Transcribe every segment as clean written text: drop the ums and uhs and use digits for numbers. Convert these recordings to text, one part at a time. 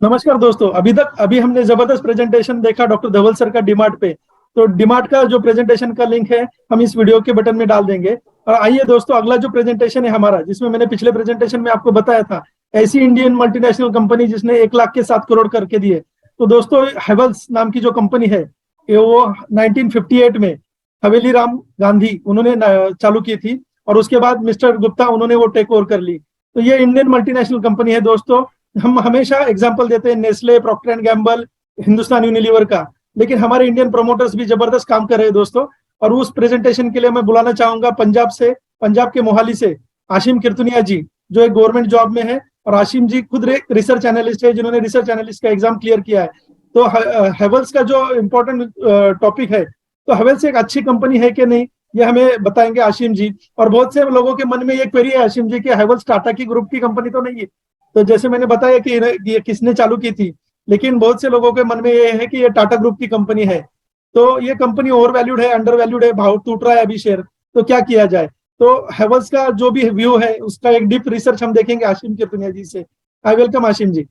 नमस्कार दोस्तों। अभी हमने जबरदस्त प्रेजेंटेशन देखा डॉक्टर धवल सर का डीमार्ट पे। तो डीमार्ट का जो प्रेजेंटेशन का लिंक है हम इस वीडियो के बटन में डाल देंगे। और आइए दोस्तों, अगला जो प्रेजेंटेशन है हमारा, जिसमें मैंने पिछले प्रेजेंटेशन में आपको बताया था, ऐसी इंडियन मल्टीनेशनल कंपनी जिसने 1 लाख के 7 करोड़ करके दिए। तो दोस्तों, हेवल्स नाम की जो कंपनी है, ये वो 1958 में हवेली राम गांधी उन्होंने चालू की थी। और उसके बाद मिस्टर गुप्ता उन्होंने वो टेक ओवर कर ली। तो ये इंडियन मल्टीनेशनल कंपनी है दोस्तों। हम हमेशा एग्जांपल देते हैं Nestle, Procter and Gamble, Hindustan Unilever का। लेकिन हमारे इंडियन प्रमोटर्स भी जबरदस्त काम कर रहे हैं दोस्तों। और उस प्रेजेंटेशन के लिए मैं बुलाना चाहूंगा पंजाब के मोहाली से आशिम किरतुनिया जी, जो एक गवर्नमेंट जॉब में है। और आशिम जी खुद एक रिसर्च एनालिस्ट है, जिन्होंने रिसर्च एनालिस्ट का एग्जाम क्लियर किया है। तो हेवल्स का जो इम्पोर्टेंट टॉपिक है, तो हेवल्स एक अच्छी कंपनी है कि नहीं, ये हमें बताएंगे आशिम जी। और बहुत से लोगों के मन में ये क्वेरी है आशिम जी कि हेवल्स टाटा की ग्रुप की कंपनी तो नहीं है। तो जैसे मैंने बताया कि ये किसने चालू की थी, लेकिन बहुत से लोगों के मन में ये है कि ये टाटा ग्रुप की कंपनी है। तो ये कंपनी ओवर वैल्यूड है, अंडर वैल्यूड है, भाव टूट रहा है अभी शेयर। तो क्या किया जाए? तो हेवल्स का जो भी व्यू है उसका एक डीप रिसर्च हम देखेंगे आशिम की दुनिया जी से। आई वेलकम आशिम जी।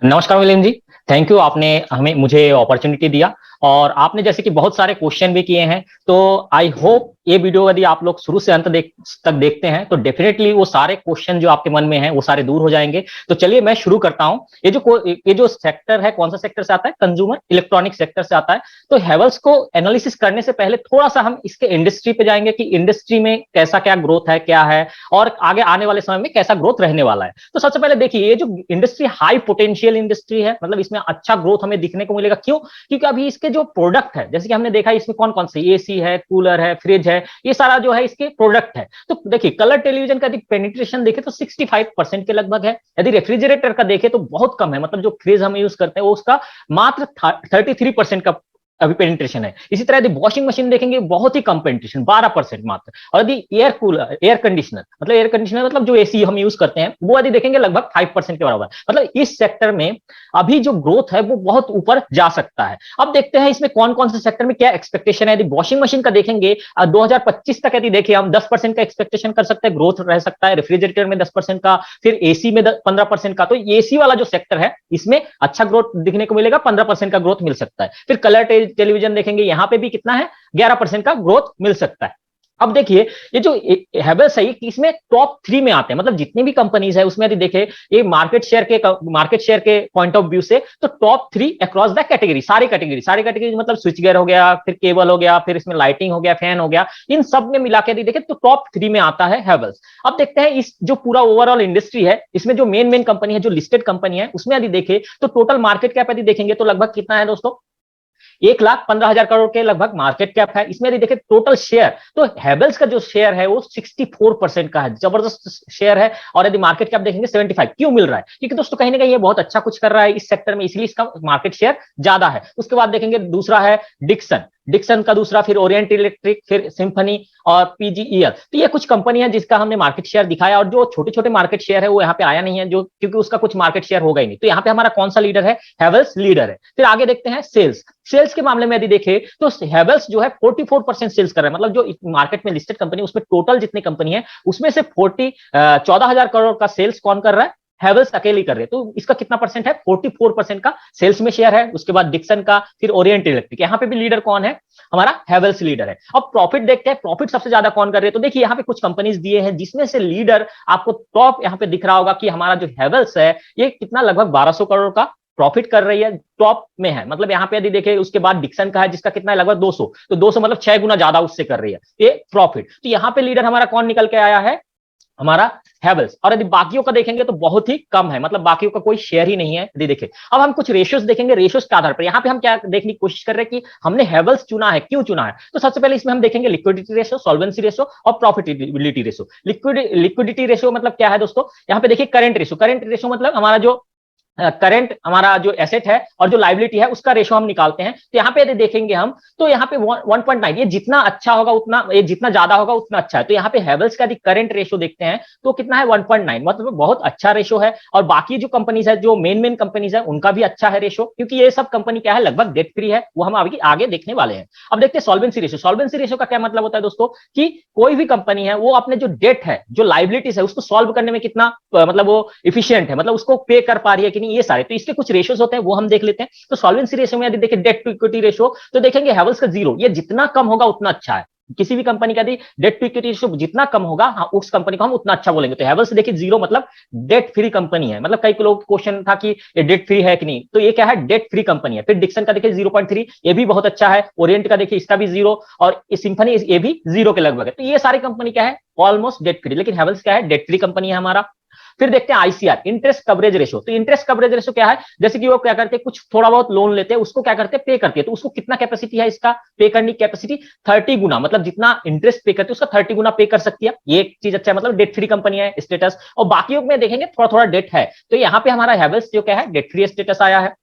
नमस्कार मिलिंद जी। थैंक यू, आपने हमें मुझे अपॉर्चुनिटी दिया। और आपने जैसे कि बहुत सारे क्वेश्चन भी किए हैं, तो आई होप ये वीडियो यदि आप लोग शुरू से अंत तक देखते हैं तो डेफिनेटली वो सारे क्वेश्चन जो आपके मन में हैं वो सारे दूर हो जाएंगे। तो चलिए मैं शुरू करता हूं। ये जो सेक्टर है, कौन सा सेक्टर से आता है? कंज्यूमर इलेक्ट्रॉनिक सेक्टर से आता है। तो हेवल्स को एनालिसिस करने से पहले थोड़ा सा हम इसके इंडस्ट्री पे जाएंगे कि इंडस्ट्री में कैसा क्या ग्रोथ है, क्या है, और आगे आने वाले समय में कैसा ग्रोथ रहने वाला है। तो सबसे पहले देखिए, ये जो इंडस्ट्री हाई पोटेंशियल इंडस्ट्री है, मतलब इसमें अच्छा ग्रोथ हमें दिखने को मिलेगा। क्यों? क्योंकि अभी इसके जो प्रोडक्ट है, जैसे कि हमने देखा इसमें कौन कौन से, एसी है, कूलर है, फ्रिज है, ये सारा जो है इसके प्रोडक्ट है। तो देखिए, कलर टेलीविजन का यदि पेनिट्रेशन देखे तो 65% के लगभग है। यदि रेफ्रिजरेटर का देखे तो बहुत कम है, मतलब जो फ्रिज हम यूज करते हैं वो उसका मात्र 33% का अभी पेनिट्रेशन है। इसी तरह यदि वॉशिंग मशीन देखेंगे, बहुत ही कम पेनिट्रेशन, 12% मात्र। और यदि एयर कंडीशनर, मतलब जो एसी हम यूज करते हैं, वो यदि देखेंगे लगभग 5% के बराबर। मतलब इस सेक्टर में अभी जो ग्रोथ है वो बहुत ऊपर जा सकता है। अब देखते हैं इसमें कौन कौन से सेक्टर में क्या एक्सपेक्टेशन है। यदि वॉशिंग मशीन का देखेंगे, 2025 तक यदि देखें हम, 10% का एक्सपेक्टेशन कर सकते हैं, ग्रोथ रह सकता है। रेफ्रिजरेटर में 10% का, फिर एसी में 15% का। तो एसी वाला जो सेक्टर है इसमें अच्छा ग्रोथ दिखने को मिलेगा, 15% का ग्रोथ मिल सकता है। फिर कलर टेलीविजन देखेंगे, यहां पे भी कितना है, 11% का ग्रोथ मिल सकता है। अब देखिए, ये जो हैवेल्स है इसमें टॉप 3 में आते हैं, मतलब जितनी भी कंपनीज है उसमें यदि देखें ये मार्केट शेयर के पॉइंट ऑफ व्यू से, तो टॉप 3 अक्रॉस द कैटेगरी, सारी कैटेगरी मतलब स्विच गियर हो गया, फिर केबल हो गया, फिर इसमें लाइटिंग हो गया, फैन हो गया, इन सब में मिला के यदि देखें तो टॉप 3 में आता है हैवेल्स। अब देखते हैं इस जो पूरा ओवरऑल इंडस्ट्री है, इसमें जो मेन मेन कंपनी है, जो लिस्टेड कंपनी है, उसमें यदि देखें तो टोटल मार्केट कैप यदि देखेंगे तो लगभग कितना है दोस्तों, 1,15,000 करोड़ के लगभग मार्केट कैप है। इसमें यदि देखें टोटल शेयर, तो हैवेल्स का जो शेयर है वो 64% का है, जबरदस्त शेयर है। और यदि मार्केट कैप देखेंगे 75। क्यों मिल रहा है? क्योंकि दोस्तों कहीं ना कहीं ये बहुत अच्छा कुछ कर रहा है इस सेक्टर में, इसलिए इसका मार्केट शेयर ज्यादा है। उसके बाद देखेंगे दूसरा है डिक्सन, डिक्सन का दूसरा, फिर ओरिएंट इलेक्ट्रिक, फिर सिंफनी और पीजीईएल। तो ये कुछ कंपनी है जिसका हमने मार्केट शेयर दिखाया, और जो छोटे छोटे मार्केट शेयर है वो यहाँ पे आया नहीं है, जो क्योंकि उसका कुछ मार्केट शेयर होगा ही नहीं। तो यहाँ पे हमारा कौन सा लीडर है? हैवेल्स लीडर है। फिर आगे देखते हैं सेल्स। सेल्स के मामले में यदि देखें तो हैवेल्स जो है 44% सेल्स कर रहा है, मतलब जो मार्केट में लिस्टेड कंपनी उसमें टोटल जितनी कंपनी है उसमें से 14,000 करोड़ का सेल्स कौन कर रहा है? हैवेल्स अकेले कर रहे हैं। तो इसका कितना परसेंट है? 44% का सेल्स में शेयर है। उसके बाद डिक्सन का, फिर ओरिएंट इलेक्ट्रिक, यहाँ पे भी लीडर कौन है? हमारा हैवेल्स लीडर है। अब प्रॉफिट देखते हैं, प्रॉफिट सबसे ज्यादा कौन कर रहे हैं? तो देखिए यहाँ पे कुछ कंपनीज दिए हैं जिसमें से लीडर आपको टॉप यहाँ पे दिख रहा होगा कि हमारा जो हैवेल्स है ये कितना, लगभग 1200 करोड़ का प्रॉफिट कर रही है, टॉप में है। मतलब यहाँ पे यदि देखें, उसके बाद डिक्सन का है जिसका कितना है, लगभग 200। तो 200 मतलब 6 गुना ज्यादा उससे कर रही है ये प्रॉफिट। तो यहाँ पे लीडर हमारा कौन निकल के आया है? हमारा हैवेल्स। और यदि बाकियों का देखेंगे तो बहुत ही कम है, मतलब बाकियों का कोई शेयर ही नहीं है। यदि देखें, अब हम कुछ रेशियोज देखेंगे, रेशियोज के आधार पर यहाँ पे हम क्या देखने की कोशिश कर रहे हैं कि हमने हैवेल्स चुना है, क्यों चुना है। तो सबसे पहले इसमें हम देखेंगे लिक्विडिटी रेशियो, सॉल्वेंसी रेशियो और प्रॉफिटेबिलिटी रेशियो। लिक्विडिटी रेशियो मतलब क्या है दोस्तों? यहाँ पे देखिए करंट रेशियो मतलब हमारा जो करंट हमारा जो एसेट है और जो लाइबिलिटी है उसका रेशो हम निकालते हैं। तो यहाँ पे यदि देखेंगे हम, तो यहाँ पे 1.9, ये जितना अच्छा होगा उतना, ये जितना ज्यादा होगा उतना अच्छा है। तो यहाँ पे हैवेल्स का यदि करंट रेशो देखते हैं तो कितना है, 1.9, मतलब बहुत अच्छा रेशो है। और बाकी जो कंपनीज है, जो मेन मेन कंपनीज है, उनका भी अच्छा है रेशो, क्योंकि ये सब कंपनी क्या है, लगभग डेट फ्री है। वो हम आगे देखने वाले हैं। अब देखते हैं सॉल्वेंसी रेशो। सॉल्वेंसी रेशो का क्या मतलब होता है दोस्तों, कि कोई भी कंपनी है वो अपने जो डेट है, जो लाइबिलिटीज है, उसको सॉल्व करने में कितना मतलब वो इफिशियंट है, मतलब उसको पे कर पा रही है कि नहीं, कंपनी, ये सारे। तो इसके कुछ रेशियोज होते हैं, वो हम देख लेते हैं। तो सॉल्वेंसी रेशियो में यदि देखें डेट टू इक्विटी रेशियो, तो देखेंगे हैवेल्स का 0, ये जितना कम होगा उतना अच्छा है। किसी भी कंपनी का डेट टू इक्विटी रेशियो जितना कम होगा, हाँ, उस कंपनी को हम उतना अच्छा बोलेंगे। तो हैवेल्स देखिए 0 मतलब डेट फ्री कंपनी है। मतलब कई लोग क्वेश्चन था कि ये डेट फ्री है कि नहीं, तो ये क्या है, डेट फ्री कंपनी है। फिर डिक्सन का देखिए 0.3, ये भी बहुत अच्छा है। ओरिएंट का देखिए इसका भी 0, और सिंफनी ये भी 0 के लगभग है। तो ये सारी कंपनी क्या है, ऑलमोस्ट डेट फ्री। लेकिन हैवेल्स क्या है, डेट फ्री कंपनी है हमारा। फिर देखते हैं आईसीआर, इंटरेस्ट कवरेज रेशो। तो इंटरेस्ट कवरेज रेशो क्या है, जैसे कि वो क्या करते हैं, कुछ थोड़ा बहुत लोन लेते हैं, उसको क्या करते हैं, पे करते हैं। तो उसको कितना कैपेसिटी है, इसका पे करने की कैपेसिटी 30 गुना, मतलब जितना इंटरेस्ट पे करते हैं उसका 30 गुना पे कर सकती है। ये एक चीज अच्छा है, मतलब डेट फ्री कंपनी है स्टेटस। और बाकी में देखेंगे थोड़ा थोड़ा डेट है। तो यहाँ पे हमारा हैवेल्स जो क्या है, डेट फ्री स्टेटस आया है।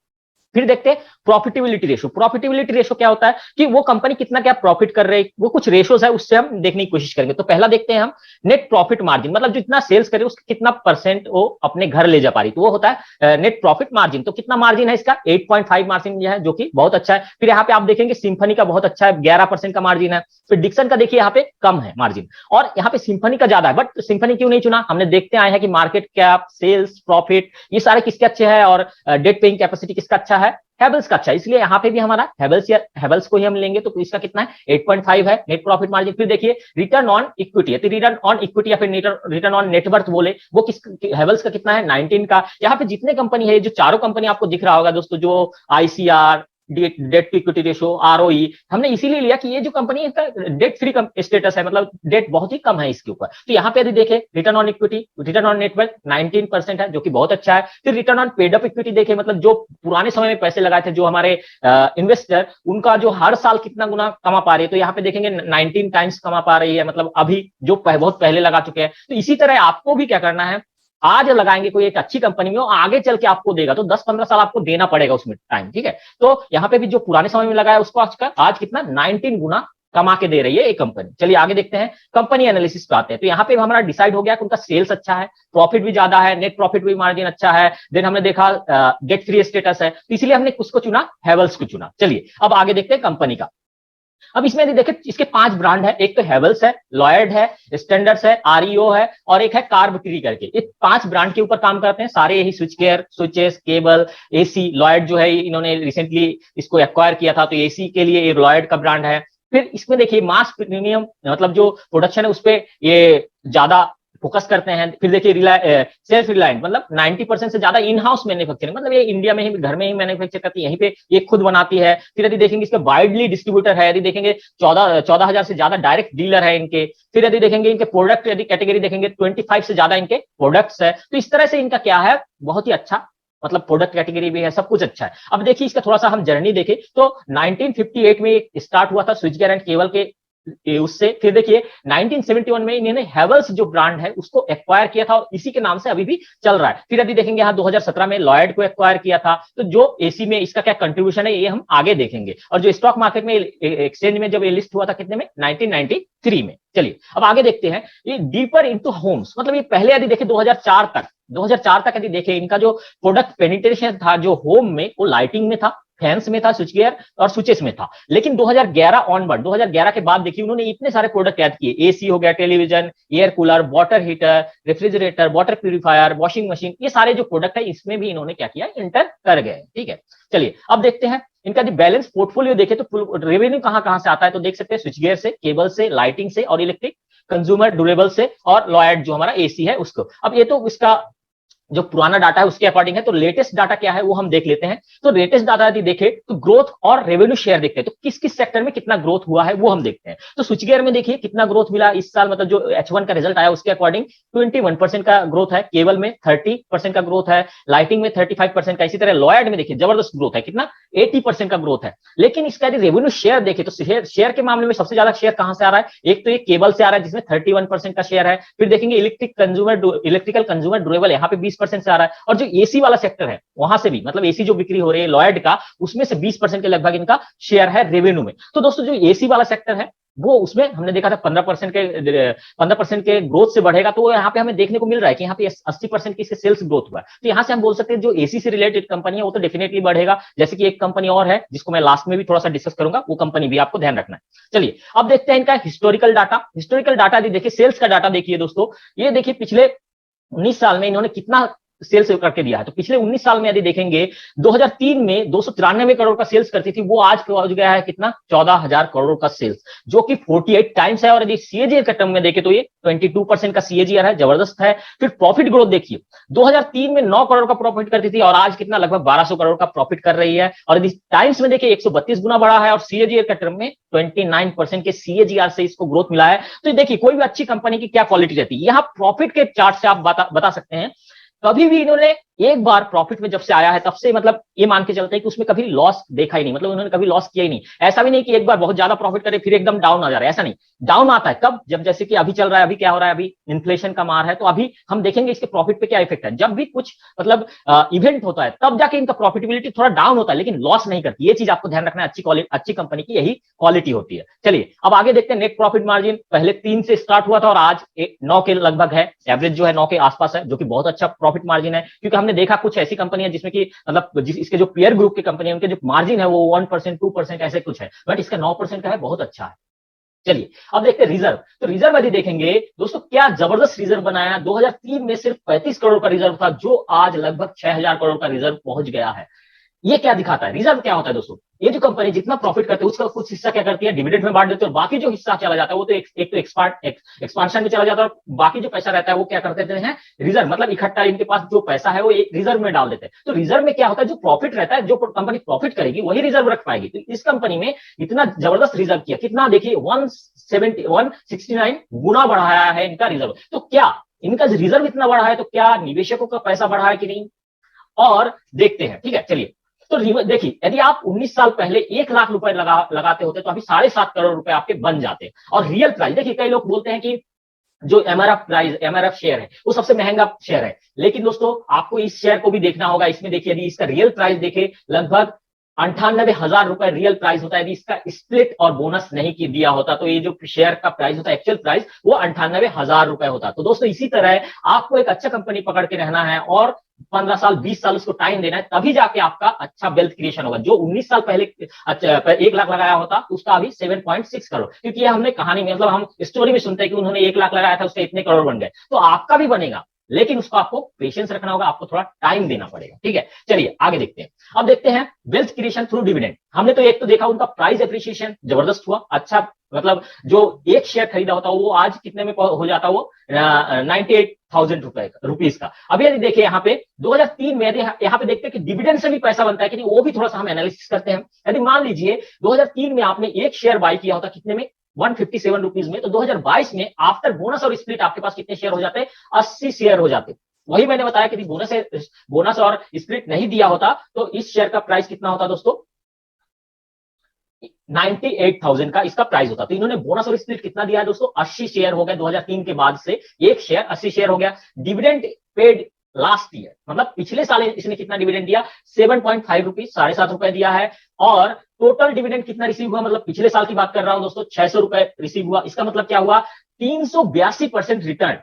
फिर देखते हैं प्रॉफिटेबिलिटी रेशो। प्रॉफिटेबिलिटी रेशो क्या होता है कि वो कंपनी कितना क्या प्रॉफिट कर रही है, वो कुछ रेशोज है, उससे हम देखने की कोशिश करेंगे। तो पहला देखते हैं हम नेट प्रॉफिट मार्जिन, मतलब जितना सेल्स करे उसका कितना परसेंट वो अपने घर ले जा पा रही, तो वो होता है नेट प्रॉफिट मार्जिन। तो कितना मार्जिन है इसका, 8.5 मार्जिन है, जो कि बहुत अच्छा है। फिर यहाँ पे आप देखेंगे सिंफनी का बहुत अच्छा है, 11% का मार्जिन है। फिर डिक्सन का देखिए यहाँ पे कम है मार्जिन, और यहाँ पे सिंफनी का ज्यादा है। बट सिंफनी क्यों नहीं चुना, हमने देखते आए हैं कि मार्केट कैप, सेल्स, प्रॉफिट, ये सारे किसके अच्छे हैं, और डेट पेइंग कैपेसिटी किसका अच्छा है, हैवेल्स का अच्छा है। इसलिए यहाँ पे भी हमारा हैवेल्स को ही हम लेंगे। तो इसका कितना है, 8.5 है नेट प्रॉफिट मार्जिन। फिर देखिए रिटर्न ऑन इक्विटी है, तो रिटर्न ऑन इक्विटी या फिर रिटर्न ऑन नेटवर्थ बोले, वो किस हैवेल्स का कितना है, 19 का। यहाँ पे जितने कंपनी है, जो चारों कंपनी आपको दिख रहा होगा दोस्तों, जो ICR, debt to equity ratio, ROE, हमने इसीलिए लिया कि ये जो कंपनी है इसका डेट फ्री स्टेटस है, मतलब डेट बहुत ही कम है इसके ऊपर। तो यहाँ पे यदि देखें return on equity, return on net worth 19% है, जो कि बहुत अच्छा है। फिर return on paid up equity देखें, मतलब जो पुराने समय में पैसे लगाए थे जो हमारे इन्वेस्टर, उनका जो हर साल कितना गुना कमा पा रही है, तो यहाँ पे देखेंगे 19 टाइम्स कमा पा रही है, मतलब अभी जो बहुत पहले लगा चुके हैं। तो इसी तरह आपको भी क्या करना है, आज लगाएंगे कोई एक अच्छी कंपनी में, आगे चल के आपको देगा, तो 10-15 साल आपको देना पड़ेगा उसमें टाइम, ठीक है। तो यहाँ पे भी जो पुराने समय में लगाया उसको आज कितना 19 गुना कमा के दे रही है एक कंपनी। चलिए आगे देखते हैं, कंपनी एनालिसिस पे आते हैं। तो यहाँ पे हमारा डिसाइड हो गया कि उनका सेल्स अच्छा है, प्रॉफिट भी ज्यादा है, नेट प्रॉफिट भी मार्जिन अच्छा है। देन हमने देखा डेट फ्री स्टेटस है, तो इसलिए हमने किसको चुना, हैवेल्स को चुना। चलिए अब आगे देखते हैं कंपनी का। अब इसमें यदि देखें, इसके 5 ब्रांड है, एक तो हैवेल्स है, लॉयड है, स्टैंडर्ड्स है, आरईओ है, और एक है कार्बट्री करके। ये 5 ब्रांड के ऊपर काम करते हैं सारे, यही switch care, switches, cable, AC. Lloyd जो है इन्होंने रिसेंटली इसको एक्वायर किया था, तो एसी के लिए ये लॉयड का ब्रांड है। फिर इसमें देखिए मास प्रीमियम, मतलब जो प्रोडक्शन है उस पर ये ज्यादा फोकस करते हैं। फिर देखिए सेल्फ रिलायंट, मतलब 90% से ज्यादा इन हाउस मैन्युफैक्चरिंग, मतलब ये इंडिया में ही घर में ही मैन्युफैक्चर करती है, यहीं पे ये खुद बनाती है। फिर यदि देखेंगे इसके वाइडली डिस्ट्रीब्यूटर है, यदि देखेंगे 14,000 से ज्यादा डायरेक्ट डीलर है इनके। फिर यदि देखेंगे इनके प्रोडक्ट, यदि कैटेगरी देखेंगे 25 से ज्यादा इनके प्रोडक्ट्स है। तो इस तरह से इनका क्या है, बहुत ही अच्छा, मतलब प्रोडक्ट कैटेगरी भी है, सब कुछ अच्छा है। अब देखिए इसका थोड़ा सा हम जर्नी देखें, तो 1958 में स्टार्ट हुआ था स्विच गियर एंड केबल के उससे। फिर देखिए 1971 में इन्होंने हैवेल्स जो ब्रांड है उसको एक्वायर किया था, और इसी के नाम से अभी भी चल रहा है। फिर यदि देखेंगे यहाँ 2017 में लॉयड को एक्वायर किया था। तो जो एसी में इसका क्या कंट्रीब्यूशन है ये हम आगे देखेंगे। और जो स्टॉक मार्केट में एक्सचेंज में जब ये लिस्ट हुआ था कितने में, 1993 में। चलिए अब आगे देखते हैं, ये डीपर इनटू होम्स, मतलब ये पहले यदि देखें 2004 तक यदि देखें, इनका जो प्रोडक्ट पेनिट्रेशन था जो होम में, वो लाइटिंग में था, फैंस में था, स्विच गियर और स्विचेस में था। लेकिन 2011 ऑनवर्ड, 2011 के बाद देखिए उन्होंने इतने सारे प्रोडक्ट ऐड किए, एसी हो गया, television, air cooler, water heater, refrigerator, water purifier, washing machine, ये सारे जो प्रोडक्ट है इसमें भी इन्होंने क्या किया, इंटर कर गए, ठीक है। चलिए अब देखते हैं इनका जो बैलेंस पोर्टफोलियो देखे, तो रेवेन्यू कहां कहां से आता है, तो देख सकते हैं स्विच गियर से, केबल से, लाइटिंग से, और इलेक्ट्रिक कंज्यूमर ड्यूरेबल से, और लॉयड जो हमारा एसी है उसको। अब ये तो इसका जो पुराना डाटा है उसके अकॉर्डिंग है, तो लेटेस्ट डाटा क्या है वो हम देख लेते हैं। तो लेटेस्ट डाटा यदि देखें तो ग्रोथ और रेवेन्यू शेयर देखते हैं, तो किस किस सेक्टर में कितना ग्रोथ हुआ है वो हम देखते हैं। तो स्विच गियर में देखिए कितना ग्रोथ मिला इस साल, मतलब जो H1 का रिजल्ट आया उसके अकॉर्डिंग 21% का ग्रोथ है, केबल में 30% का ग्रोथ है, लाइटिंग में 35% का। इसी तरह लॉयड में देखिए जबरदस्त ग्रोथ है, कितना 80% का ग्रोथ है। लेकिन इसका यदि रेवेन्यू शेयर देखे, तो शेयर के मामले में सबसे ज्यादा शेयर कहां से आ रहा है, एक तो ये केबल से आ रहा है जिसमें 31% का शेयर है। फिर देखेंगे इलेक्ट्रिकल कंज्यूमर ड्यूरेबल, यहाँ पे 20% से आ रहा है। और जो एसी वाला सेक्टर है वहां से भी, मतलब एसी जो बिक्री हो रही है लॉयड का, उसमें से 20% के लगभग इनका शेयर है रेवेन्यू में। तो दोस्तों जो एसी वाला सेक्टर है वो, उसमें हमने देखा था 15% के ग्रोथ से बढ़ेगा। तो यहाँ पे हमें देखने को मिल रहा है कि यहाँ पे 80% की इसके सेल्स ग्रोथ हुआ है। तो यहाँ से हम बोल सकते हैं जो एसी से रिलेटेड कंपनी है वो तो डेफिनेटली बढ़ेगा। जैसे कि एक कंपनी और है जिसको मैं लास्ट में भी थोड़ा सा डिस्कस करूंगा, वो कंपनी भी आपको ध्यान रखना है। चलिए अब देखते हैं इनका हिस्टोरिकल डाटा। देखिए सेल्स का डाटा देखिए दोस्तों, ये देखिए पिछले 19 साल में इन्होंने कितना सेल्स करके दिया है। तो पिछले 19 साल में यदि देखेंगे 2003 में 293 करोड़ का सेल्स करती थी, वो आज पहुंच गया है कितना 14,000 करोड़ का सेल्स, जो कि 48 टाइम्स है। और यदि सीएजीआर के टर्म में देखें तो ये 22% का सीएजीआर है, जबरदस्त है। फिर प्रॉफिट ग्रोथ देखिए, 2003 में 9 करोड़ का प्रॉफिट करती थी और आज कितना लगभग 1200 करोड़ का प्रॉफिट कर रही है। और यदि टाइम्स में देखिए 132 गुना बढ़ा है और सीएजीआर के टर्म में 29% के सीएजीआर से इसको ग्रोथ मिला है। तो देखिए कोई भी अच्छी कंपनी की क्या क्वालिटी रहती है, यहां प्रॉफिट के चार्ट से आप बता सकते हैं। कभी भी इन्होंने एक बार प्रॉफिट में जब से आया है तब से मतलब ये मान के चलते हैं कि उसमें कभी लॉस देखा ही नहीं, मतलब उन्होंने कभी लॉस किया ही नहीं। ऐसा भी नहीं कि एक बार बहुत ज्यादा प्रॉफिट करे फिर एकदम डाउन आ जा रहा है, ऐसा नहीं। डाउन आता है कब, जब जैसे कि अभी चल रहा है, अभी क्या हो रहा है, अभी इन्फ्लेशन का मार है, तो अभी हम देखेंगे इसके प्रॉफिट पे क्या इफेक्ट है। जब भी कुछ मतलब इवेंट होता है तब जाके इनका प्रॉफिटेबिलिटी थोड़ा डाउन होता है, लेकिन लॉस नहीं करती। ये चीज आपको ध्यान रखना है, अच्छी कंपनी की यही क्वालिटी होती है। चलिए अब आगे देखते हैं। नेट प्रॉफिट मार्जिन पहले 3 से स्टार्ट हुआ था और आज 9 के लगभग है, एवरेज जो है 9 के आसपास है, जो कि बहुत अच्छा प्रॉफिट मार्जिन है। क्योंकि हमने देखा कुछ ऐसी कंपनी है जिसमें कि मतलब इसके जो पीयर ग्रुप की कंपनी है उनके जो मार्जिन है वो 1% 2% ऐसे कुछ है, बट इसका 9% का है, बहुत अच्छा है। चलिए अब देखते हैं रिजर्व। तो रिजर्व यदि देखेंगे दोस्तों, क्या जबरदस्त रिजर्व बनाया। 2003 में सिर्फ 35 करोड़ का रिजर्व था, जो आज लगभग 6,000 करोड़ का रिजर्व पहुंच गया है। ये क्या दिखाता है, रिजर्व क्या होता है दोस्तों, ये जो कंपनी जितना प्रॉफिट करती है उसका कुछ हिस्सा क्या करती है, डिविडेंड में बांट देती है, और बाकी जो हिस्सा चला जाता है वो तो एक तो एक्सपांशन में चला जाता है, और बाकी जो पैसा रहता है वो क्या कर देते हैं, रिजर्व, मतलब इकट्ठा इनके पास जो पैसा है वो एक रिजर्व में डाल देते हैं। तो रिजर्व में क्या होता है, जो प्रॉफिट रहता है, जो कंपनी प्रॉफिट करेगी वही रिजर्व रख पाएगी। तो इस कंपनी में इतना जबरदस्त रिजर्व किया, कितना देखिए 169 गुना बढ़ाया है इनका रिजर्व। तो क्या इनका रिजर्व इतना बढ़ा है तो क्या निवेशकों का पैसा बढ़ा है कि नहीं, और देखते हैं। ठीक है चलिए, तो देखिए यदि आप 19 साल पहले 1 लाख रुपए लगाते होते तो अभी 7.5 करोड़ रुपए आपके बन जाते। और रियल प्राइस देखिए, कई लोग बोलते हैं कि जो एमआरएफ शेयर है वो सबसे महंगा शेयर है, लेकिन दोस्तों आपको इस शेयर को भी देखना होगा। इसमें देखिए यदि इसका रियल प्राइस देखे लगभग 98,000 रुपए रियल प्राइस होता है। यदि इसका स्प्लिट और बोनस नहीं दिया होता तो ये जो शेयर का प्राइस होता है, एक्चुअल प्राइस, वो 98,000 रुपए होता। तो दोस्तों इसी तरह आपको एक अच्छा कंपनी पकड़ के रहना है और 15 साल 20 साल उसको टाइम देना है, तभी जाके आपका अच्छा वेल्थ क्रिएशन होगा। जो 19 साल पहले 1 लाख लगाया होता उसका अभी 7.6 करोड़, क्योंकि ये हमने कहानी में मतलब हम स्टोरी में सुनते हैं कि उन्होंने 1 लाख लगाया था उसके इतने करोड़ बन गए। तो आपका भी बनेगा, लेकिन उसको आपको पेशेंस रखना होगा, आपको थोड़ा टाइम देना पड़ेगा। ठीक है चलिए आगे देखते हैं। अब देखते हैं वेल्थ क्रिएशन थ्रू डिविडेंड। हमने तो एक तो देखा उनका प्राइस एप्रिसिएशन जबरदस्त हुआ, अच्छा, मतलब जो एक शेयर खरीदा होता वो आज कितने में हो जाता, वो 98,000 रुपीज का। अब यदि देखिए यहाँ पे 2003 में, यदि यहाँ पे देखते हैं कि डिविडेंड से भी पैसा बनता है कि नहीं, वो भी थोड़ा सा हम एनालिसिस करते हैं। यदि मान लीजिए 2003 में आपने एक शेयर बाई किया होता कितने में, 157 रुपीज में, तो 2022 में आफ्टर बोनस और स्प्लिट आपके पास कितने शेयर हो जाते हैं, 80 शेयर हो जाते। वही मैंने बताया कि बोनस और स्प्लिट नहीं दिया होता तो इस शेयर का प्राइस कितना होता दोस्तों, 98,000 का इसका प्राइस होता। तो इन्होंने बोनस और स्प्लिट कितना दिया है दोस्तों, 80 शेयर हो गए 2003 के बाद से, एक शेयर 80 शेयर हो गया। डिविडेंड पेड लास्ट ईयर, मतलब पिछले साल इसने कितना डिविडेंड दिया, 7.5 रुपीज, 7.5 रुपए दिया है। और टोटल डिविडेंड कितना रिसीव हुआ, मतलब पिछले साल की बात कर रहा हूं दोस्तों, 600 रुपए रिसीव हुआ। इसका मतलब क्या हुआ, 382% रिटर्न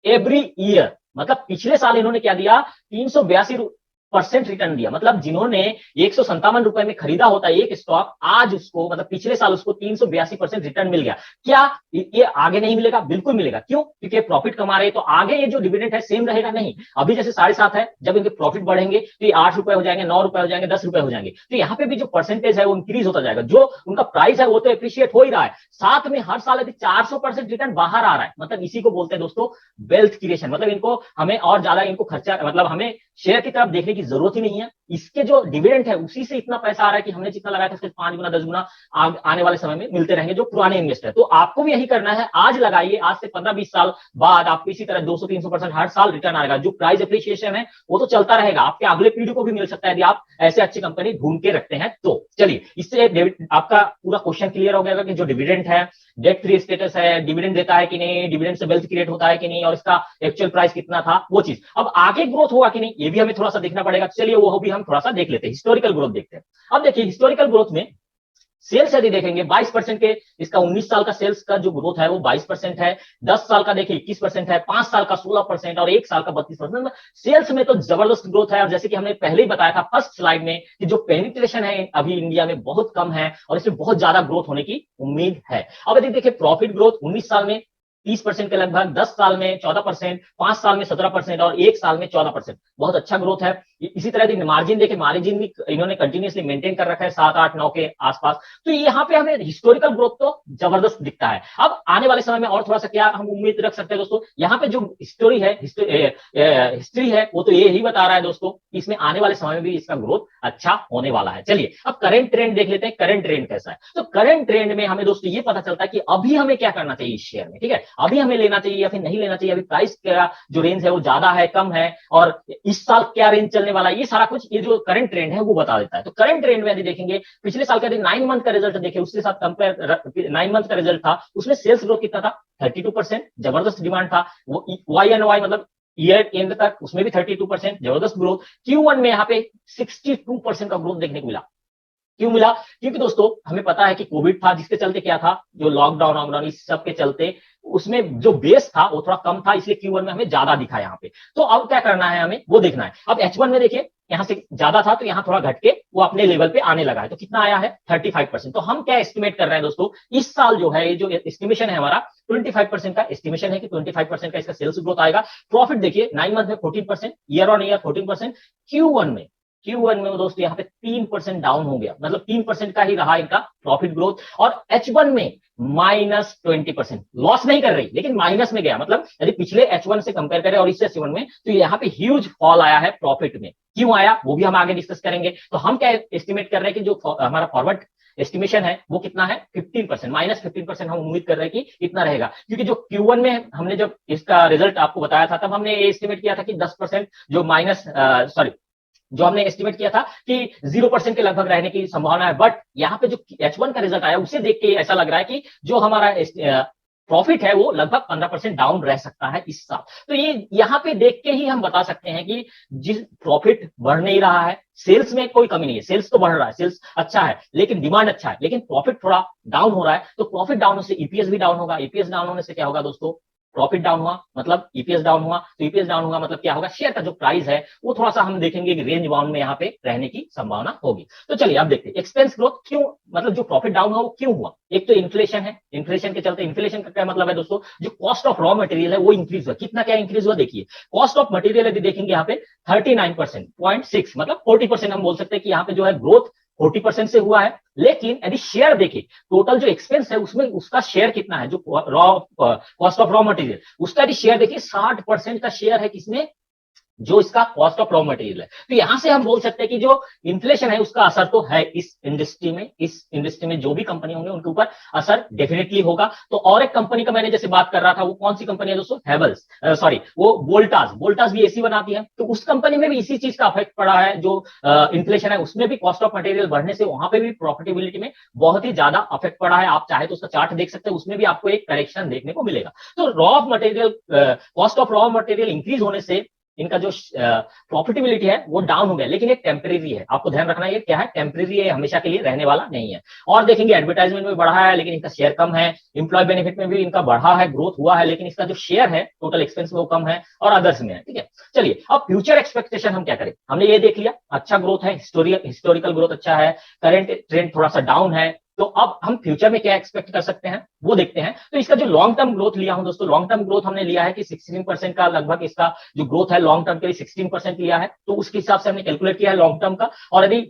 एवरी ईयर। मतलब पिछले साल इन्होंने क्या दिया, 382% रिटर्न दिया। मतलब जिन्होंने 157 रुपए में खरीदा होता है एक स्टॉक, आज उसको मतलब पिछले साल उसको 382% रिटर्न मिल गया। क्या ये आगे नहीं मिलेगा, बिल्कुल मिलेगा। क्यों, क्योंकि प्रॉफिट कमा रहे, तो आगे ये जो डिविडेंड है सेम रहेगा नहीं। अभी जैसे 7.5 है, जब इनके प्रॉफिट बढ़ेंगे तो ये 8 रुपए हो जाएंगे, 9 रुपए हो जाएंगे, 10 रुपए हो जाएंगे। तो यहाँ पे भी जो परसेंटेज है वो इंक्रीज होता जाएगा। जो उनका प्राइस है वो तो एप्रिशिएट हो ही रहा है, साथ में हर साल यदि 400% रिटर्न बाहर आ रहा है, मतलब इसी को बोलते हैं दोस्तों वेल्थ क्रिएशन। मतलब इनको हमें और ज्यादा इनको खर्चा, मतलब हमें शेयर की तरफ देखने की जरूरत ही नहीं है। इसके जो डिविडेंड है उसी से इतना पैसा आ रहा है कि हमने जितना लगाया था उसके 5 गुना 10 गुना आने वाले समय में मिलते रहेंगे, जो पुराने इन्वेस्टर। तो आपको भी यही करना है, आज लगाइए, आज से 15-20 साल बाद आपको इसी तरह 200-300% हर साल रिटर्न आएगा। जो प्राइस एप्रिसिएशन है वो तो चलता रहेगा, आपके अगले पीढ़ी को भी मिल सकता है यदि आप ऐसे अच्छी कंपनी ढूंढ के रखते हैं तो। चलिए, इससे आपका पूरा क्वेश्चन क्लियर हो गया कि जो डिविडेंड है, डेट फ्री स्टेटस है, डिविडेंड देता है कि नहीं, डिविडेंड से वेल्थ क्रिएट होता है कि नहीं, और इसका एक्चुअल प्राइस कितना था, वो चीज। अब आगे ग्रोथ होगा कि नहीं ये भी हमें थोड़ा सा देखना पड़ेगा। चलिए वो भी हम थोड़ा सा देख लेते हैं, हिस्टोरिकल ग्रोथ देखते हैं। अब देखिए हिस्टोरिकल ग्रोथ में सेल्स यदि देखेंगे 22% के, इसका 19 साल का सेल्स का जो ग्रोथ है वो 22% है, 10 साल का देखिए 21% है, 5 साल का 16% और 1 साल का 32%। सेल्स में तो जबरदस्त ग्रोथ है। और जैसे कि हमने पहले ही बताया था फर्स्ट स्लाइड में कि जो पेनिट्रेशन है अभी इंडिया में बहुत कम है और इसमें बहुत ज्यादा ग्रोथ होने की उम्मीद है। अब यदि देखिए प्रॉफिट ग्रोथ 19 साल में 30% के लगभग, 10 साल में 14%, 5 साल में 17% और 1 साल में 14%। बहुत अच्छा ग्रोथ है। इसी तरह मार्जिन देखें, मार्जिन भी इन्होंने कंटिन्यूअसली मेंटेन कर रखा है 7, 8, 9 के आसपास। तो यहाँ पे हमें हिस्टोरिकल ग्रोथ तो जबरदस्त दिखता है। अब आने वाले समय में और थोड़ा सा क्या हम उम्मीद रख सकते हैं दोस्तों, यहाँ पे जो स्टोरी है, हिस्ट्री है, वो तो ये ही बता रहा है दोस्तों कि इसमें आने वाले समय में भी इसका ग्रोथ अच्छा होने वाला है। चलिए अब करंट ट्रेंड देख लेते हैं, करंट ट्रेंड कैसा है। तो करंट ट्रेंड में हमें दोस्तों ये पता चलता है कि अभी हमें क्या करना चाहिए इस शेयर में, ठीक है, अभी हमें लेना चाहिए या फिर नहीं लेना चाहिए, अभी प्राइस का जो रेंज है वो ज्यादा है, कम है, और इस साल क्या रेंज चलने वाला है, ये सारा कुछ ये जो करंट ट्रेंड है वो बता देता है। तो करंट ट्रेंड में यदि देखेंगे, पिछले साल का यदि 9 मंथ का रिजल्ट देखें, उसके साथ कंपेयर 9 मंथ का रिजल्ट था, उसमें सेल्स ग्रोथ कितना था, 32%, जबरदस्त डिमांड था। वो वाई एंड वाई मतलब ईयर एंड तक उसमें भी 32%, जबरदस्त ग्रोथ। Q1 में यहाँ पे 62% का ग्रोथ देखने को मिला। क्यों मिला? क्योंकि दोस्तों हमें पता है कि कोविड था, जिसके चलते क्या था, जो लॉकडाउन इस सब के चलते उसमें जो बेस था वो थोड़ा कम था, इसलिए Q1 में हमें ज्यादा दिखा यहाँ पे। तो अब क्या करना है, हमें वो देखना है। अब H1 में देखिए, यहाँ से ज्यादा था तो यहाँ थोड़ा घट के वो अपने लेवल पे आने लगा है। तो कितना आया है, 35%। तो हम क्या एस्टिमेट कर रहे हैं दोस्तों, इस साल जो है, ये जो एस्टिमेशन है हमारा 25% का एस्टिमेशन है कि 25% का इसका सेल्स ग्रोथ आएगा। प्रॉफिट देखिए 9 मंथ में 14%, ईयर ऑन ईयर 14%। Q1 में दोस्तों यहाँ पे 3% डाउन हो गया, मतलब 3% का ही रहा इनका प्रॉफिट ग्रोथ। और H1 में -20%, लॉस नहीं कर रही लेकिन माइनस में गया। मतलब यदि पिछले H1 से कंपेयर करें और इस H1 में, तो यहाँ पे ह्यूज फॉल आया है प्रॉफिट में। क्यों आया वो भी हम आगे डिस्कस करेंगे। तो हम क्या एस्टिमेट कर रहे हैं कि जो हमारा फॉरवर्ड एस्टिमेशन है वो कितना है, 15%, -15% हम उम्मीद कर रहे हैं कि इतना रहेगा। क्योंकि जो Q1 में हमने जब इसका रिजल्ट आपको बताया था, तब हमने ये एस्टिमेट किया था कि 10% जो जो हमने एस्टिमेट किया था कि 0% के लगभग रहने की संभावना है। बट यहाँ पे जो H1 का रिजल्ट आया उसे देख के ऐसा लग रहा है कि जो हमारा प्रॉफिट है वो लगभग 15% डाउन रह सकता है इस साल। तो ये यहाँ पे देख के ही हम बता सकते हैं कि जिस प्रॉफिट बढ़ नहीं रहा है, सेल्स में कोई कमी नहीं है, सेल्स तो बढ़ रहा है, सेल्स अच्छा है, लेकिन डिमांड अच्छा है, लेकिन प्रॉफिट थोड़ा डाउन हो रहा है। तो प्रॉफिट डाउन होने से ईपीएस भी डाउन होगा, ईपीएस डाउन होने से क्या होगा दोस्तों, प्रॉफिट डाउन हुआ मतलब ईपीएस डाउन हुआ, तो ईपीएस डाउन होगा मतलब क्या होगा, शेयर का जो प्राइस है वो थोड़ा सा हम देखेंगे कि रेंज बाउंड में यहाँ पे रहने की संभावना होगी। तो चलिए अब देखते हैं एक्सपेंस ग्रोथ क्यों, मतलब जो प्रॉफिट डाउन हुआ वो क्यों हुआ। एक तो इन्फ्लेशन है, इन्फ्लेशन के चलते, इन्फ्लेशन का क्या मतलब है दोस्तों, जो कॉस्ट ऑफ रॉ मटेरियल है वो इंक्रीज हुआ। कितना क्या इंक्रीज हुआ देखिए, कॉस्ट ऑफ मटेरियल यदि देखेंगे यहाँ पे 39%, 0.6 मतलब 40% हम बोल सकते हैं कि यहाँ पे जो है ग्रोथ 40% से हुआ है। लेकिन यदि शेयर देखें, टोटल जो एक्सपेंस है उसमें उसका शेयर कितना है, जो raw cost of raw material, उसका यदि शेयर देखिए 60% का शेयर है किसमें, जो इसका कॉस्ट ऑफ रॉ मटेरियल है। तो यहां से हम बोल सकते हैं कि जो इन्फ्लेशन है उसका असर तो है इस इंडस्ट्री में जो भी कंपनी होंगे उनके ऊपर असर डेफिनेटली होगा। तो और एक कंपनी का मैंने जैसे बात कर रहा था, वो कौन सी कंपनी है दोस्तों, हेवल्स, सॉरी वो वोल्टास भी एसी बनाती है। तो उस कंपनी में भी इसी चीज का अफेक्ट पड़ा है, जो इन्फ्लेशन है उसमें भी कॉस्ट ऑफ मटेरियल बढ़ने से वहां पे भी प्रॉफिटेबिलिटी में बहुत ही ज्यादा अफेक्ट पड़ा है। आप चाहे तो उसका चार्ट देख सकते हैं, उसमें भी आपको एक करेक्शन देखने को मिलेगा। तो cost of raw material increase होने से इनका जो प्रॉफिटेबिलिटी है वो डाउन हो गया, लेकिन ये टेम्परेरी है। आपको ध्यान रखना है क्या है, टेम्परेरी है, हमेशा के लिए रहने वाला नहीं है। और देखेंगे एडवर्टाइजमेंट में बढ़ा है लेकिन इनका शेयर कम है, इंप्लॉय बेनिफिट में भी इनका बढ़ा है, ग्रोथ हुआ है, लेकिन इसका जो शेयर है टोटल एक्सपेंस में वो कम है, और अदर्स में है। ठीक है, चलिए अब फ्यूचर एक्सपेक्टेशन हम क्या करें। हमने ये देख लिया अच्छा ग्रोथ है, हिस्टोरिकल ग्रोथ अच्छा है, करेंट ट्रेंड थोड़ा सा डाउन है। तो अब हम फ्यूचर में क्या एक्सपेक्ट कर सकते हैं वो देखते हैं। तो इसका जो लॉन्ग टर्म ग्रोथ लिया हूं दोस्तों, लॉन्ग टर्म ग्रोथ हमने लिया है कि 16% का लगभग इसका जो ग्रोथ है लॉन्ग टर्म के लिए 16% लिया है। तो उसके हिसाब से हमने कैलकुलेट किया है लॉन्ग टर्म का। और यदि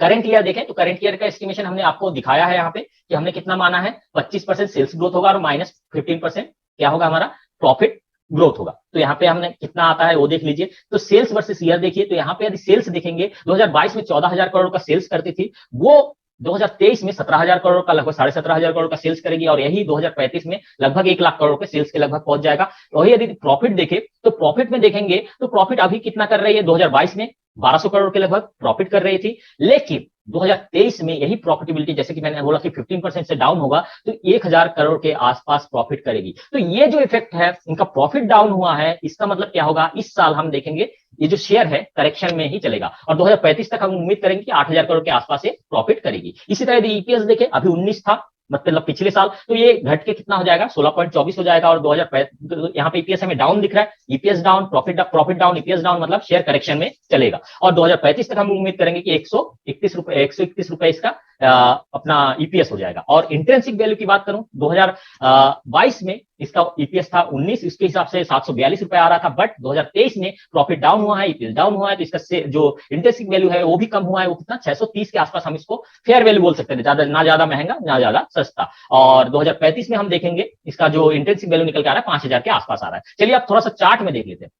करंट ईयर देखें तो करंट ईयर का एस्टिमेशन हमने आपको दिखाया है यहाँ पे कि हमने कितना माना है, 25% सेल्स ग्रोथ होगा और -15% क्या होगा, हमारा प्रॉफिट ग्रोथ होगा। तो यहाँ पे हमने कितना आता है वो देख लीजिए। तो सेल्स वर्सेस ईयर देखिए, तो यहाँ पे यदि सेल्स देखेंगे 2022 में 14,000 करोड़ का सेल्स करती थी, वो 2023 में 17,000 करोड़ का, लगभग 17,500 करोड़ का सेल्स करेगी, और यही 2035 में लगभग 1 लाख करोड़ के सेल्स के लगभग पहुंच जाएगा। वही यदि प्रॉफिट देखें तो प्रॉफिट में देखेंगे तो प्रॉफिट अभी कितना कर रही है, 2022 में 1200 करोड़ के लगभग प्रॉफिट कर रही थी, लेकिन 2023 में यही प्रॉफिटेबिलिटी जैसे कि मैंने बोला कि 15% से डाउन होगा, तो 1000 करोड़ के आसपास प्रॉफिट करेगी। तो ये जो इफेक्ट है, इनका प्रॉफिट डाउन हुआ है, इसका मतलब क्या होगा, इस साल हम देखेंगे ये जो शेयर है करेक्शन में ही चलेगा, और 2035 तक हम उम्मीद करेंगे कि 8000 करोड़ के आसपास से प्रॉफिट करेगी। इसी तरह यदि ईपीएस देखें, अभी 19 था मतलब पिछले साल, तो ये घट के कितना हो जाएगा, 16.24 हो जाएगा। और 2005 यहाँ पे ईपीएस हमें डाउन दिख रहा है, EPS down, profit down, EPS down, मतलब शेयर करेक्शन में चलेगा। और 2035 तक हम उम्मीद करेंगे कि 131 रुपए इसका अपना ईपीएस हो जाएगा। और इंट्रिंसिक वैल्यू की बात करूं, 2022 में इसका ईपीएस था 19, इसके हिसाब से 742 रुपए आ रहा था, बट 2023 में प्रॉफिट डाउन हुआ है, ईपीएस डाउन हुआ है, तो इसका जो इंट्रिंसिक वैल्यू है वो भी कम हुआ है। वो कितना 630 के आसपास हम इसको फेयर वैल्यू बोल सकते थे, ज्यादा ना ज्यादा महंगा ना ज्यादा सस्ता। और 2035 में हम देखेंगे इसका जो इंट्रिंसिक वैल्यू निकल के आ रहा है 5000 के आसपास आ रहा है। चलिए आप थोड़ा सा चार्ट में देख लेते हैं।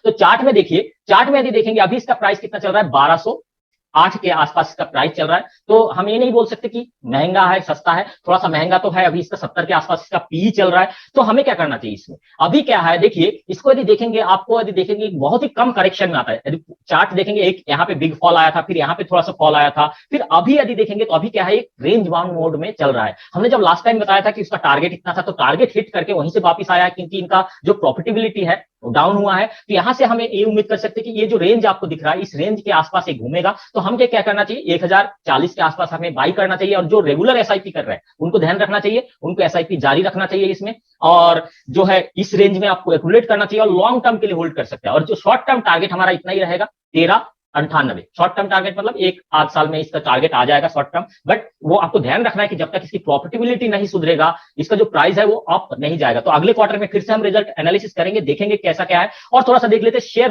तो चार्ट में देखिए, चार्ट में यदि देखेंगे अभी इसका प्राइस कितना चल रहा है, 1208 के आसपास इसका प्राइस चल रहा है। तो हम ये नहीं बोल सकते कि महंगा है सस्ता है, थोड़ा सा महंगा तो है, अभी इसका 70 के आसपास इसका पी चल रहा है। तो हमें क्या करना चाहिए इसमें, अभी क्या है देखिए, इसको यदि देखेंगे, आपको यदि देखेंगे बहुत ही कम करेक्शन में आता है। यदि चार्ट देखेंगे, एक यहाँ पे बिग फॉल आया था, फिर यहाँ पे थोड़ा सा फॉल आया था, फिर अभी यदि देखेंगे तो अभी क्या है, एक रेंज बाउंड मोड में चल रहा है। हमने जब लास्ट टाइम बताया था कि इसका टारगेट इतना था, तो टारगेट हिट करके वहीं से वापस आया, क्योंकि इनका जो प्रॉफिटेबिलिटी है डाउन हुआ है। तो यहां से हमें ये उम्मीद कर सकते हैं कि ये जो रेंज आपको दिख रहा है, इस रेंज के आसपास ये घूमेगा। तो हमें क्या करना चाहिए, 1040 के आसपास हमें बाई करना चाहिए। और जो रेगुलर एसआईपी कर रहे हैं उनको ध्यान रखना चाहिए, उनको एसआईपी जारी रखना चाहिए इसमें, और जो है इस रेंज में आपको एक्यूमुलेट करना चाहिए, और लॉन्ग टर्म के लिए होल्ड कर सकते हैं। और जो शॉर्ट टर्म टारगेट हमारा इतना ही रहेगा, 1398। शॉर्ट टर्म टारगेट मतलब एक आध साल में इसका टारगेट आ जाएगा शॉर्ट टर्म। बट वो आपको ध्यान रखना है कि जब तक इसकी प्रॉफिटेबिलिटी नहीं सुधरेगा, इसका जो प्राइस है वो अप नहीं जाएगा। तो अगले क्वार्टर में फिर से हम रिजल्ट एनालिसिस करेंगे, देखेंगे कैसा क्या है। और थोड़ा सा देख लेते हैं शेयर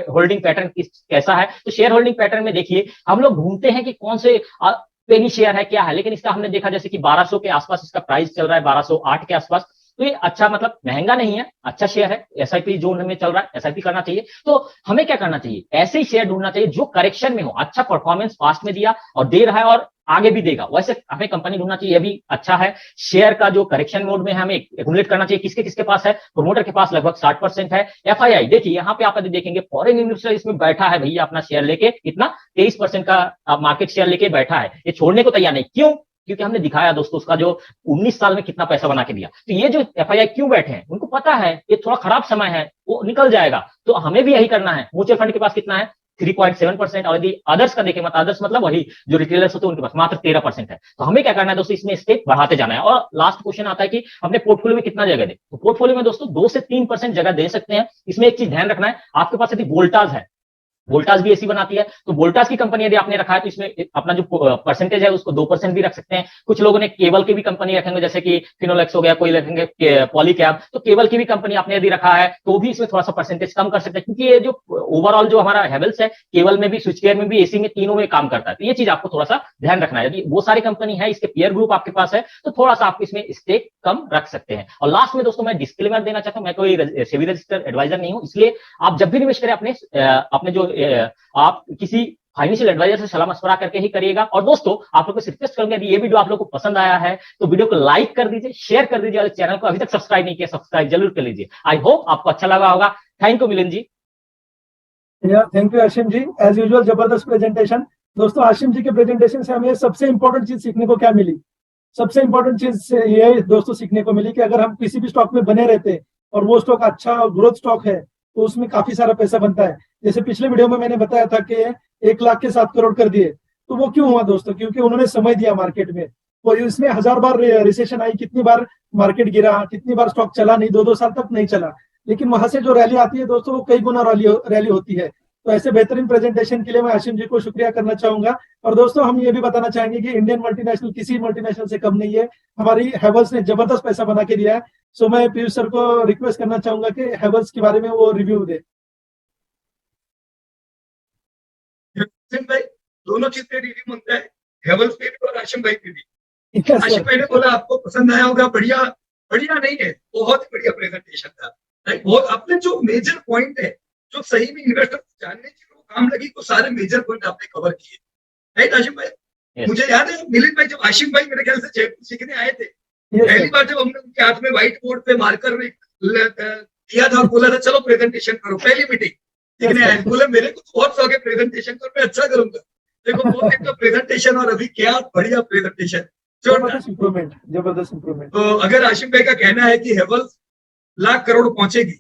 होल्डिंग पैटर्न कैसा है। तो शेयर होल्डिंग पैटर्न में देखिए, हम लोग ढूंढते हैं कि कौन से पेनी शेयर है, क्या है, लेकिन इसका हमने देखा जैसे कि 1200 के आसपास इसका प्राइस चल रहा है, 1208 के आसपास। तो ये अच्छा, मतलब महंगा नहीं है, अच्छा शेयर है, एसआईपी जोन में चल रहा है, एसआईपी करना चाहिए। तो हमें क्या करना चाहिए, ऐसे ही शेयर ढूंढना चाहिए जो करेक्शन में हो, अच्छा परफॉर्मेंस पास्ट में दिया और दे रहा है और आगे भी देगा, वैसे हमें कंपनी ढूंढना चाहिए। अभी अच्छा है शेयर का जो करेक्शन मोड में है, हमें एक्यूमुलेट करना चाहिए। किसके किसके पास है, प्रोमोटर के पास लगभग 60% है। एफआईआई देखिए, यहाँ पे आप यदि देखेंगे फॉरेन इन्वेस्टर इसमें बैठा है भैया, अपना शेयर लेके कितना 23% का मार्केट शेयर लेके बैठा है, ये छोड़ने को तैयार नहीं। क्यों, क्योंकि हमने दिखाया दोस्तों उसका जो 19 साल में कितना पैसा बना के दिया। तो ये जो एफआईआई क्यों बैठे हैं, उनको पता है ये थोड़ा खराब समय है, वो निकल जाएगा। तो हमें भी यही करना है। म्यूचुअल फंड के पास कितना है, 3.7%। और यदि अदर्स का देखें, मतलब अदर्स मतलब वही जो रिटेलर्स होते हैं उनके पास मात्र 13% है। तो हमें क्या करना है दोस्तों, इसमें स्टेक बढ़ाते जाना है। और लास्ट क्वेश्चन आता है कि अपने पोर्टफोलियो में कितना जगह दे। तो पोर्टफोलियो में दोस्तों 2 से 3% जगह दे सकते हैं। इसमें एक चीज ध्यान रखना है, आपके पास यदि वोल्टास है, वोल्टास भी ऐसी बनाती है, तो वोल्टास की कंपनी यदि आपने रखा है तो इसमें अपना जो परसेंटेज है उसको 2% भी रख सकते हैं। कुछ लोगों ने केबल की भी कंपनी रखेंगे, जैसे कि फिनोलेक्स हो गया, कोई रखेंगे पॉलीकैब, तो केबल की भी कंपनी आपने यदि रखा है तो भी इसमें थोड़ा सा परसेंटेज कम कर सकते हैं। क्योंकि ये जो ओवरऑल जो हमारा हैवेल्स है, केबल में भी, स्विच केयर में भी, एसी में, तीनों में काम करता है। तो ये चीज आपको थोड़ा सा ध्यान रखना है। यदि वो सारी कंपनी है, इसके पीयर ग्रुप आपके पास है, तो थोड़ा सा आप इसमें स्टेक कम रख सकते हैं। और लास्ट में दोस्तों मैं डिस्क्लेमर देना चाहता हूं, मैं कोई सेबी रजिस्टर्ड एडवाइजर नहीं हूं, इसलिए आप जब भी निवेश करें अपने जो आप किसी फाइनेंशियल एडवाइजर से सलाह मशवरा करके ही करिएगा। और दोस्तों आप लोग को रिक्वेस्ट करूंगा, यदि ये वीडियो आप लोग को पसंद आया है तो वीडियो को लाइक कर दीजिए, शेयर कर दीजिए, और चैनल को अभी तक सब्सक्राइब नहीं किया, सब्सक्राइब जरूर कर लीजिए। आई होप आपको अच्छा लगा होगा। Thank you Milind ji. Thank you Ashim ji, as usual जबरदस्त प्रेजेंटेशन। दोस्तों आशिम जी के प्रेजेंटेशन से हमें सबसे इंपॉर्टेंट चीज सीखने को क्या मिली, सबसे इंपॉर्टेंट चीज ये दोस्तों सीखने को मिली कि अगर हम किसी भी स्टॉक में बने रहते और वो स्टॉक अच्छा ग्रोथ स्टॉक है तो उसमें काफी सारा पैसा बनता है। जैसे पिछले वीडियो में मैंने बताया था कि 1 लाख के 7 करोड़ कर दिए, तो वो क्यों हुआ दोस्तों, क्योंकि उन्होंने समय दिया मार्केट में। और इसमें 1000 बार रिसेशन आई, कितनी बार मार्केट गिरा, कितनी बार स्टॉक चला नहीं, 2-2 साल तक नहीं चला, लेकिन वहां से जो रैली आती है दोस्तों वो कई गुना रैली होती है। तो ऐसे बेहतरीन प्रेजेंटेशन के लिए मैं आशिम जी को शुक्रिया करना चाहूंगा। और दोस्तों हम ये भी बताना चाहेंगे कि इंडियन मल्टीनेशनल किसी मल्टीनेशनल से कम नहीं है, हमारी हैवेल्स ने जबरदस्त पैसा बना के दिया है। सो मैं पीयूष सर को रिक्वेस्ट करना चाहूंगा कि हैवेल्स के बारे में वो रिव्यू दे। भाई दोनों चीज पे रिव्यू मांगता है, हैवेल्स पे भी और आशिम भाई पे भी। Yes, Ashim sir. भाई ने बोला आपको पसंद आया होगा, बढ़िया बढ़िया नहीं है, बहुत ही बढ़िया प्रेजेंटेशन था। बहुत आपने जो मेजर पॉइंट है, जो सही में इन्वेस्टर जानने की वो काम लगी, तो सारे मेजर पॉइंट आपने कवर किए, राइट आशिम भाई? Yes. मुझे याद है मिलिंद भाई, जब आशिम भाई मेरे ख्याल से जयपुर सीखने आए थे, Yes, पहली sir. बार जब हमने उनके हाथ में व्हाइट बोर्ड पे मार्कर दिया था और बोला था चलो प्रेजेंटेशन करो, पहली मीटिंग सीखने आए, बोले मेरे को तो बहुत शौक है प्रेजेंटेशन कर, मैं अच्छा करूंगा। देखो वो एक तो प्रेजेंटेशन, और अभी क्या बढ़िया प्रेजेंटेशन, जबरदस्त इंप्रूवमेंट, जबरदस्त इंप्रूवमेंट। तो अगर आशिम भाई का कहना है कि हैवेल्स लाख करोड़ पहुंचेगी,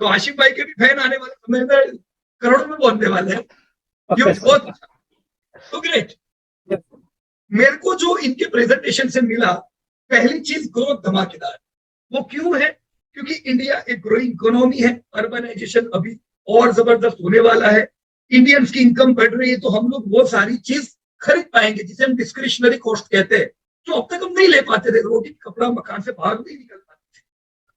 तो आशिम भाई के भी फैन आने वाले समय में करोड़ों में पहुंचने वाले हैं। बहुत तो ग्रेट। मेरे को जो इनके प्रेजेंटेशन से मिला, पहली चीज ग्रोथ धमाकेदार। वो क्यों है? क्योंकि इंडिया एक ग्रोइंग इकोनॉमी है, अर्बनाइजेशन अभी और जबरदस्त होने वाला है, इंडियंस की इनकम बढ़ रही है, तो हम लोग वो सारी चीज खरीद पाएंगे जिसे हम डिस्क्रिशनरी कॉस्ट कहते हैं, जो अब तक हम नहीं ले पाते थे। रोटी कपड़ा मकान से बाहर नहीं निकल पाते थे,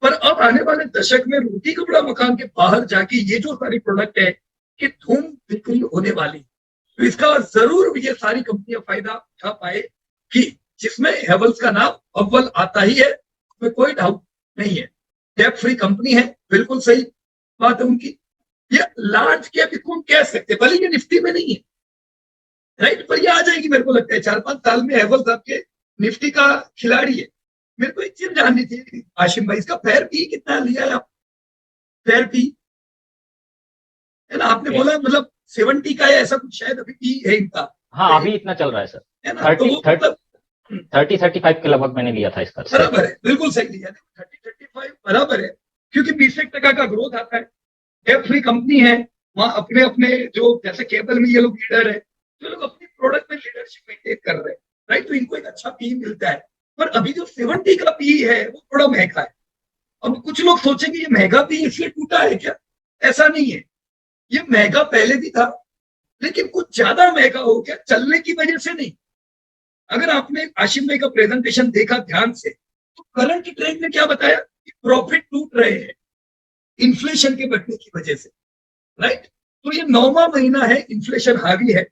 पर अब आने वाले दशक में रोटी कपड़ा मकान के बाहर जाके ये जो सारी प्रोडक्ट है कि धूम बिक्री होने वाली, तो इसका जरूर ये सारी कंपनियां फायदा उठा पाए कि जिसमें हेवल्स का नाम अव्वल आता ही है, उसमें कोई डाउट नहीं है। डेट फ्री कंपनी है, बिल्कुल सही बात है उनकी। ये लार्ज कैप इसको कह सकते, भले ये निफ्टी में नहीं है, राइट, पर ये आ जाएगी मेरे को लगता है 4-5 साल में। हेवल्स आपके निफ्टी का खिलाड़ी है। मेरे को एक चीज जाननी थी आशिम भाई, इसका फेयर पी कितना लिया है आप? फेयर पी है ना, आपने बोला मतलब 70 का है ऐसा कुछ शायद अभी पी है इनका। हाँ, अभी इतना चल रहा है सर, है ना, तो वो 30-35 के लगभग मैंने लिया था इसका। बराबर है, बिल्कुल सही लिया, 30-35 बराबर है, क्योंकि 20% का ग्रोथ आता है। डेट फ्री कंपनी है, वहां अपने अपने जो जैसे केबल में ये लोग लीडर है, तो लोग अपनी प्रोडक्ट में लीडरशिप मेंटेन कर रहे हैं, राइट, तो इनको एक अच्छा पी मिलता है। पर अभी जो 70 का पी है वो थोड़ा महंगा है। अब कुछ लोग सोचेंगे ये महंगा पी इसलिए टूटा है क्या? ऐसा नहीं है, ये महंगा पहले भी था, लेकिन कुछ ज्यादा महंगा हो गया चलने की वजह से नहीं। अगर आपने आशिम भाई का प्रेजेंटेशन देखा ध्यान से, तो करंट ट्रेंड में क्या बताया कि प्रॉफिट टूट रहे हैं इन्फ्लेशन के बढ़ने की वजह से, राइट। तो ये 9वां महीना है, इन्फ्लेशन हावी है,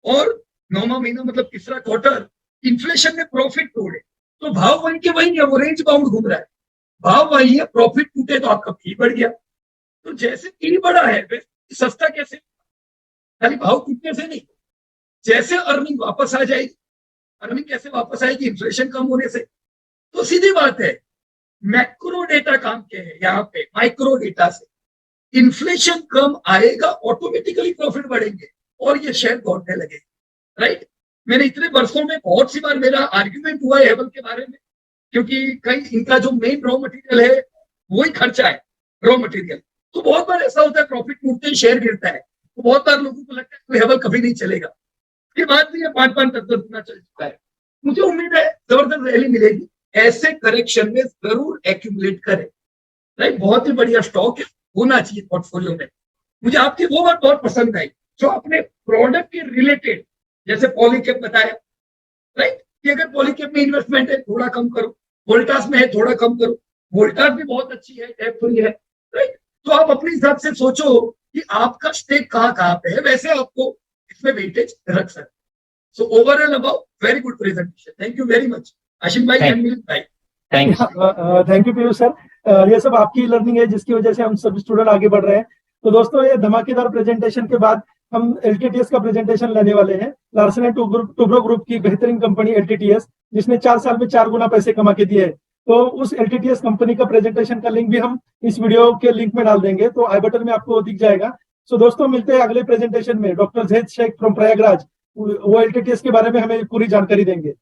और 9वां महीना मतलब तीसरा क्वार्टर, इन्फ्लेशन ने प्रॉफिट तोड़े, तो भाव वहीं के वहीं है, वो रेंज बाउंड घूम रहा है, भाव वही है, प्रॉफिट टूटे तो आपका पी बढ़ गया। तो जैसे पी बढ़ा है वैसे सस्ता कैसे? खाली भाव टूटने से नहीं, जैसे अर्निंग वापस आ जाएगी। अर्निंग कैसे वापस आएगी? इन्फ्लेशन कम होने से। तो सीधी बात है, मैक्रो डेटा काम के है यहाँ पे, माइक्रो डेटा से इन्फ्लेशन कम आएगा, ऑटोमेटिकली प्रॉफिट बढ़ेंगे और ये शेयर दौड़ने लगेगा, राइट। मैंने इतने वर्षों में बहुत सी बार मेरा आर्ग्यूमेंट हुआ है हेवल के बारे में, क्योंकि कई इनका जो मेन रॉ मटेरियल है वही खर्चा है, रॉ मटेरियल। तो बहुत बार ऐसा होता है प्रॉफिट टूटते ही शेयर गिरता है, तो बहुत बार लोगों को लगता है कि हेवल कभी नहीं चलेगा। उसके बाद भी ये 5-5 10 गुना चल चुका है। मुझे उम्मीद है जबरदस्त रैली मिलेगी, ऐसे करेक्शन में जरूर एक्यूमुलेट करें, राइट। बहुत ही बढ़िया स्टॉक होना चाहिए पोर्टफोलियो में। मुझे आपकी वो बात बहुत पसंद आई जो आपने प्रोडक्ट के रिलेटेड, जैसे पॉलीकैप बताया, राइट, कि अगर पॉलीकैप में इन्वेस्टमेंट है थोड़ा कम करो, वोल्टास में है थोड़ा कम करो, वोल्टास भी बहुत अच्छी है, डेट फ्री है, राइट। तो आप अपने हिसाब से सोचो कि आपका स्टेक कहाँ पे है, वैसे आपको इसमें वेटेज रख सकते। So overall about very good presentation, thank you very much Ashim bhai and Milind भाई। थैंक यू पीयूष सर, ये सब आपकी लर्निंग है जिसकी वजह से हम सब स्टूडेंट आगे बढ़ रहे हैं। तो दोस्तों, ये धमाकेदार प्रेजेंटेशन के बाद हम एलटीटीएस का प्रेजेंटेशन लेने वाले हैं। लार्सन एंड टुब्रो ग्रुप की बेहतरीन कंपनी एलटीटीएस, जिसने 4 साल में 4 गुना पैसे कमा के दिए हैं। तो उस एलटीटीएस कंपनी का प्रेजेंटेशन का लिंक भी हम इस वीडियो के लिंक में डाल देंगे, तो आई बटन में आपको दिख जाएगा। सो दोस्तों, मिलते हैं अगले प्रेजेंटेशन में। डॉक्टर जैद शेख फ्रॉम प्रयागराज, वो एलटीटीएस के बारे में हमें पूरी जानकारी देंगे।